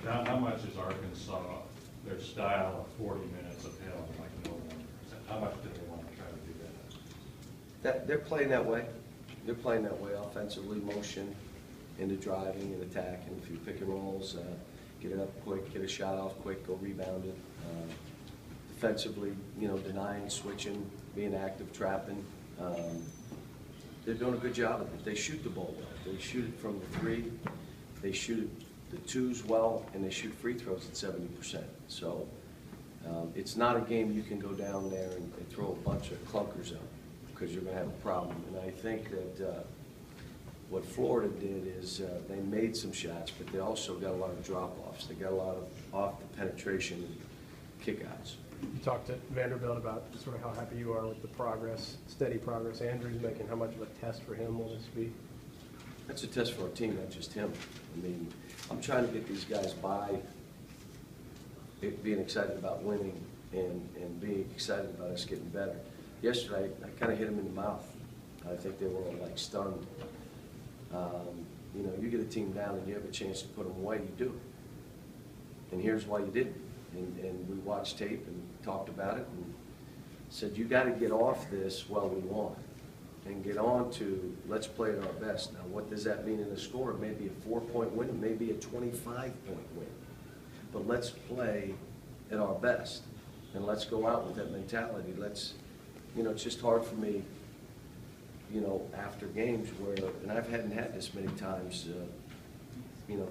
John, how much is Arkansas, their style of 40 minutes of hell, like no one? How much do they want to try to do that? They're playing that way. They're playing that way offensively, motion into driving and attacking. If you pick and rolls, get it up quick, get a shot off quick, go rebound it. Defensively, denying, switching, being active, trapping. They're doing a good job of it. They shoot the ball well. They shoot it from the three. They shoot the twos well, and they shoot free throws at 70%. So it's not a game you can go down there and throw a bunch of clunkers out, because you're going to have a problem. And I think that what Florida did is they made some shots, but they also got a lot of drop-offs. They got a lot of off the penetration and kickouts. You talked to Vanderbilt about sort of how happy you are with the progress, steady progress Andrew's making. How much of a test for him will this be? That's a test for our team, not just him. I mean, I'm trying to get these guys by being excited about winning and being excited about us getting better. Yesterday, I kind of hit them in the mouth. I think they were all like stunned. You get a team down and you have a chance to put them away, you do it. And here's why you didn't. And we watched tape and talked about it and said, you got to get off this while we won and get on to let's play at our best. Now, what does that mean in a score? It may be a 4-point win, it may be a 25-point win. But let's play at our best and let's go out with that mentality. Let's, it's just hard for me, after games where, and I hadn't had this many times,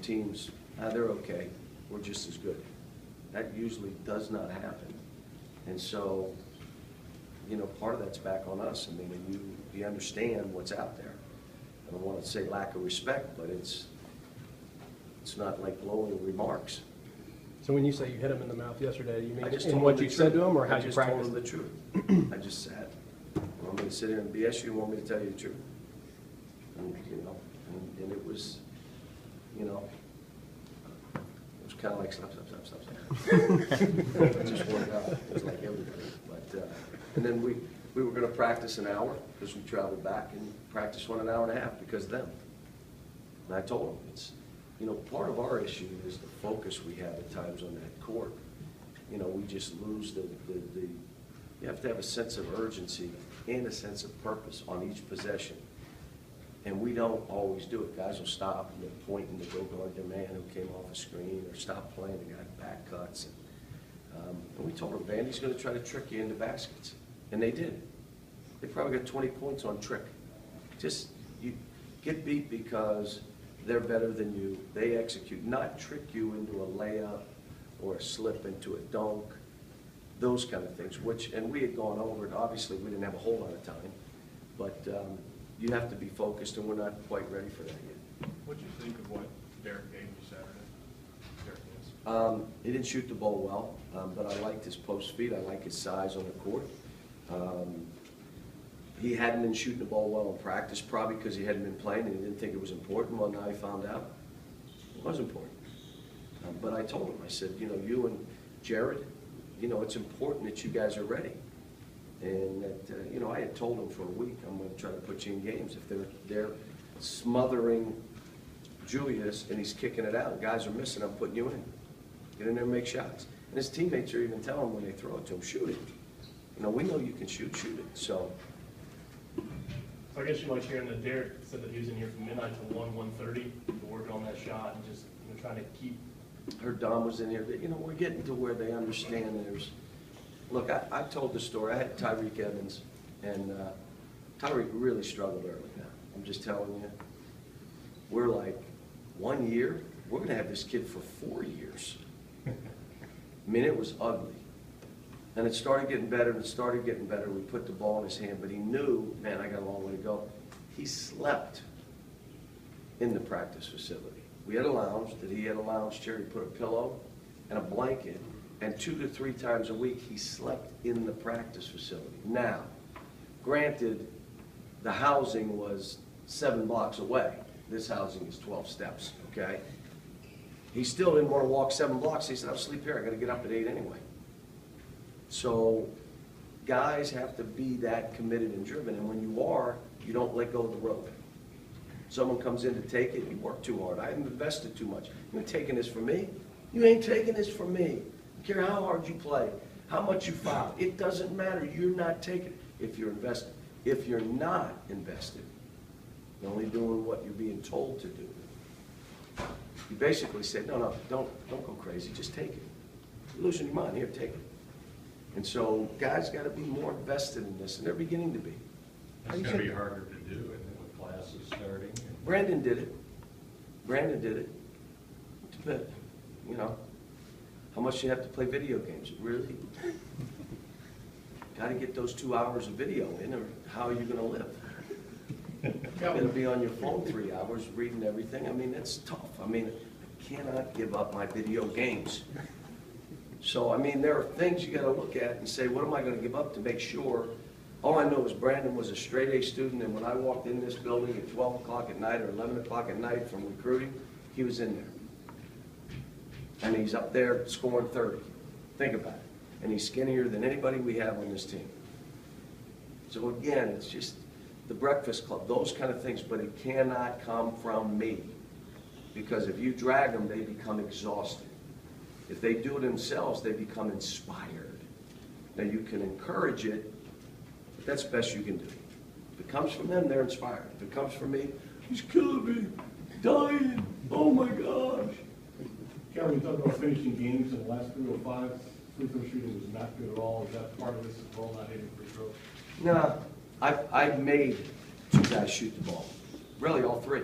teams, they're okay, we're just as good. That usually does not happen. And so, part of that's back on us. I mean, you understand what's out there. I don't want to say lack of respect, but it's not like glowing remarks. So when you say you hit him in the mouth yesterday, you mean in in what you said to him or how you practiced? I just told him the truth. I just said, you want me to sit here and BS you, want me to tell you the truth? And it was, it was kind of like stop. It just worked out. It was like everything. But and then we were going to practice an hour because we traveled back and practice 1 hour and a half because of them. And I told them it's, part of our issue is the focus we have at times on that court. We just lose you have to have a sense of urgency and a sense of purpose on each possession. And we don't always do it. Guys will stop and they're pointing to go guard their man who came off a screen, or stop playing, the guy back cuts. And we told them, Vandy's going to try to trick you into baskets. And they did. They probably got 20 points on trick. Just, you get beat because they're better than you. They execute, not trick you into a layup or a slip into a dunk, those kind of things, and we had gone over it. Obviously, we didn't have a whole lot of time, but you have to be focused, and we're not quite ready for that yet. What do you think of what Derek gave you Saturday? He didn't shoot the ball well, but I liked his post speed. I like his size on the court. He hadn't been shooting the ball well in practice, probably because he hadn't been playing and he didn't think it was important. Well, now he found out it was important. But I told him, I said, you and Jared, it's important that you guys are ready. And that, I had told him for a week, I'm going to try to put you in games. If they're smothering Julius and he's kicking it out, guys are missing, I'm putting you in. Get in there and make shots. And his teammates are even telling him when they throw it to him, shoot it. We know you can shoot it. So I guess you like hearing that Derek said that he was in here from midnight to 1:30, working on that shot and just trying to keep. Her Dom was in here. We're getting to where they understand there's. Look, I told the story. I had Tyreek Evans, and Tyreek really struggled early now. I'm just telling you. We're like, 1 year, we're going to have this kid for 4 years. I mean, it was ugly. And it started getting better, and it started getting better. We put the ball in his hand, but he knew, man, I got a long way to go. He slept in the practice facility. We had a lounge, that he had a lounge chair. He put a pillow and a blanket, and 2 to 3 times a week he slept in the practice facility. Now, granted, the housing was 7 blocks away. This housing is 12 steps, okay? He still didn't want to walk 7 blocks. He said, I'll sleep here. I got to get up at 8 anyway. So guys have to be that committed and driven, and when you are, you don't let go of the rope. Someone comes in to take it, you work too hard. I haven't invested too much. You're taking this from me. You ain't taking this from me. I don't care how hard you play, how much you foul. It doesn't matter. You're not taking it if you're invested. If you're not invested, you're only doing what you're being told to do. You basically say, no, don't go crazy. Just take it. You're losing your mind. Here, take it. And so guys got to be more invested in this, and they're beginning to be. It's going to be harder to do, and then with classes starting. Brandon did it. Brandon did it. But, you know, how much do you have to play video games? Really? Got to get those 2 hours of video in, or how are you going to live? You're going to be on your phone 3 hours reading everything. I mean, that's tough. I mean, I cannot give up my video games. So, I mean, there are things you got to look at and say, what am I going to give up to make sure? All I know is Brandon was a straight A student, and when I walked in this building at 12 o'clock at night or 11 o'clock at night from recruiting, he was in there. And he's up there scoring 30. Think about it. And he's skinnier than anybody we have on this team. So again, it's just the breakfast club, those kind of things, but it cannot come from me. Because if you drag them, they become exhausted. If they do it themselves, they become inspired. Now you can encourage it, but that's the best you can do. If it comes from them, they're inspired. If it comes from me, he's killing me, dying, oh my gosh. Kevin, you talked about finishing games in the last 3 or 5. Free throw shooting was not good at all. Is that part of this as well, not hitting free throws? No, I've made 2 guys shoot the ball. Really, all 3.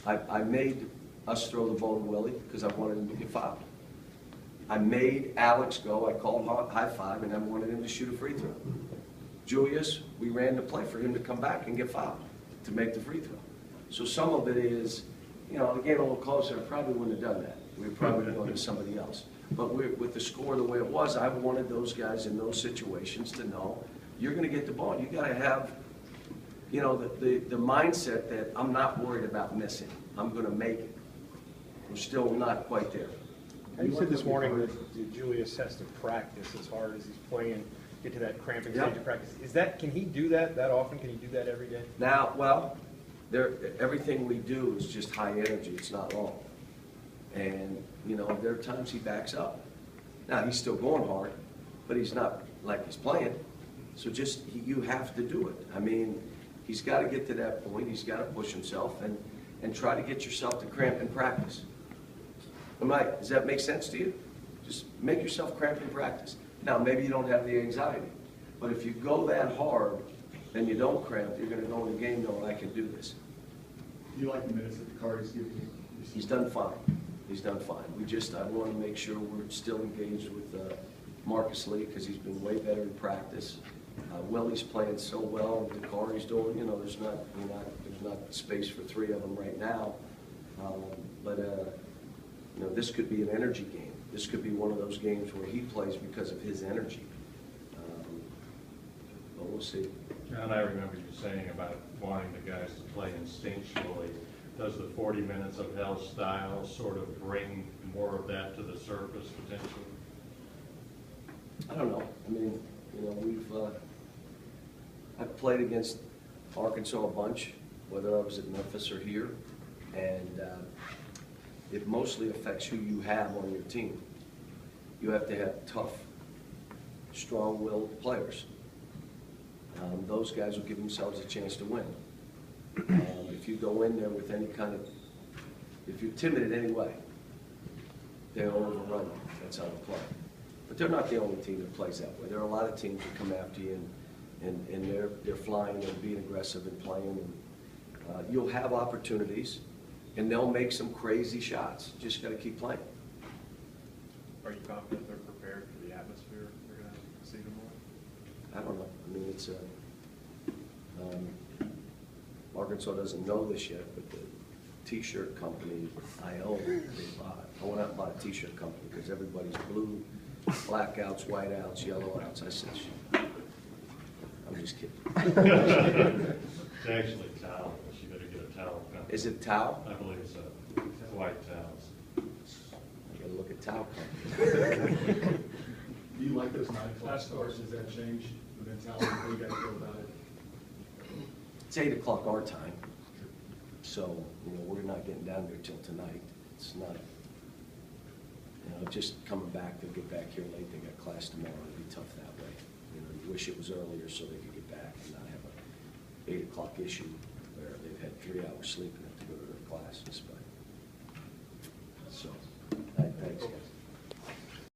I made us throw the ball to Willie because I wanted him to get fouled. I made Alex go. I called high five, and I wanted him to shoot a free throw. Julius, we ran the play for him to come back and get fouled to make the free throw. So some of it is, you know, the game a little closer, I probably wouldn't have done that. We were probably going to somebody else. But with the score the way it was, I wanted those guys in those situations to know you're going to get the ball. You got to have, you know, the mindset that I'm not worried about missing. I'm going to make it. We're still not quite there. You said this morning that Julius has to practice as hard as he's playing, get to that cramping Yep. stage of practice. Can he do that often? Can he do that every day? Now, well, everything we do is just high energy. It's not long. And, you know, there are times he backs up. Now, he's still going hard, but he's not like he's playing. So just, you have to do it. I mean, he's got to get to that point. He's got to push himself and try to get yourself to cramp in practice. Mike, does that make sense to you? Just make yourself cramp in practice. Now, maybe you don't have the anxiety, but if you go that hard and you don't cramp, you're going to go in the game knowing I can do this. Do you like the minutes that Calipari's giving you? He's done fine. He's done fine. I want to make sure we're still engaged with Marcus Lee because he's been way better in practice. Willie's playing so well, and Dakari's doing, you know, there's not space for 3 of them right now. You know, this could be an energy game. This could be one of those games where he plays because of his energy. But we'll see. John, I remember you saying about wanting the guys to play instinctually. Does the 40 minutes of hell style sort of bring more of that to the surface potentially? I don't know. I mean, you know, I've played against Arkansas a bunch, whether I was at Memphis or here, and it mostly affects who you have on your team. You have to have tough, strong-willed players. Those guys will give themselves a chance to win. If you go in there with any kind of, if you're timid in any way, they'll overrun you. That's how they play. But they're not the only team that plays that way. There are a lot of teams that come after you and they're flying and being aggressive and playing. And you'll have opportunities, and they'll make some crazy shots. You just got to keep playing. Are you confident they're prepared for the atmosphere they're going to see tomorrow? I don't know. I mean, it's Arkansas doesn't know this yet, but the T-shirt company I own, they bought. I went out and bought a T-shirt company because everybody's blue, blackouts, whiteouts, yellowouts. I said, I'm just kidding. It's actually towel. You better get a towel company. Is it towel? I believe so. White towels. I gotta look at towel company. Do you like those 9 o'clock starts? Does that change the mentality? How do you guys feel about it? It's 8 o'clock our time, so you know we're not getting down there till tonight. It's not. just coming back, they'll get back here late, they got class tomorrow, it'll be tough that way. You know, you wish it was earlier so they could get back and not have a 8 o'clock issue where they've had 3 hours sleep and have to go to their class. It's